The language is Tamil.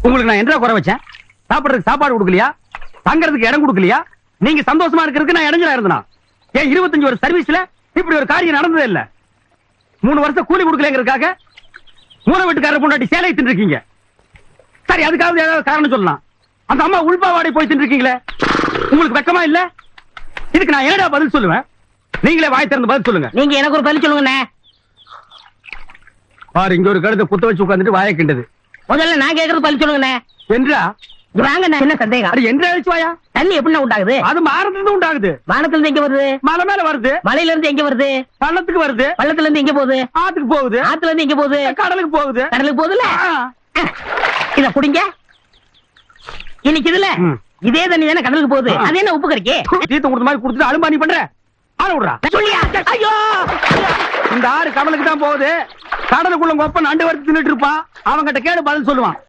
உங்களுக்கு நான் என்ன குறை வச்சேன்? சாப்பிடுறதுக்கு சாப்பாடு கொடுக்கலையா? தங்கறதுக்கு இடம் கொடுக்கலையா? நீங்க சந்தோஷமா இருக்கிறதுக்கு நான் இடைஞ்சலா இருந்தனா? ஏன் 25 வருஷம் சர்வீஸ்ல இப்படி ஒரு காரியம் நடந்ததே இல்ல. 3 வருஷம் கூலி கொடுக்கலங்கிறதுக்காக மூணு வீட்டுக்காரர் பொண்டாட்டி சேலை தின்னுருக்கீங்க. சரி, அதுக்காவது ஏதாவது காரணம் சொல்லலாம். அந்த அம்மா உள்பாவாடை போய் தின்னுருக்கீங்களே, உங்களுக்கு வெக்கமா இல்ல? இதுக்கு நான் என்னடா பதில் சொல்லுவேன்? நீங்களே வாய் திறந்து பதில் சொல்லுங்க. நீங்க எனக்கு ஒரு பதில் சொல்லுங்கண்ணே. பாரு, இங்க ஒரு கழுதை புத்த வச்சு உட்கார்ந்துட்டு வாயை கிண்டது. முதல்ல நான் கேக்குறது பதில் சொல்லுங்கண்ணே. என்றா வாங்கண்ணே, என்ன சந்தேகம்? அது என்ற அழிச்சு வாயா? தண்ணி எப்படின்னா உண்டாகுது? அது மாறதுல உண்டாகுது. வானத்துல இருந்து எங்க வருது? மலை மேல வருது. மலையில இருந்து எங்க வருது? பள்ளத்துக்கு வருது. பள்ளத்துல இருந்து எங்க போகுது? ஆத்துக்கு போகுது. ஆத்துல இருந்து எங்க போகுது? கடலுக்கு போகுது. கடலுக்கு போகுதுல. இத புடிங்க. இன்னைக்கு இதுல இதே தண்ணி தானே கடலுக்கு போகுது. அது என்ன உப்பு கறிக்கு? தீர்த்த கொடுத்த மாதிரி கொடுத்துட்டு அலும்பானி பண்ற ஆள விடுறா. சொல்லியா? ஐயோ, இந்த ஆறு கடலுக்கு தான் போகுது. கடலுக்குள்ள கொப்ப நண்டு வறுத்து தின்னுட்டு இருப்பான். அவன்கிட்ட கேடு பதில் சொல்லுவான்.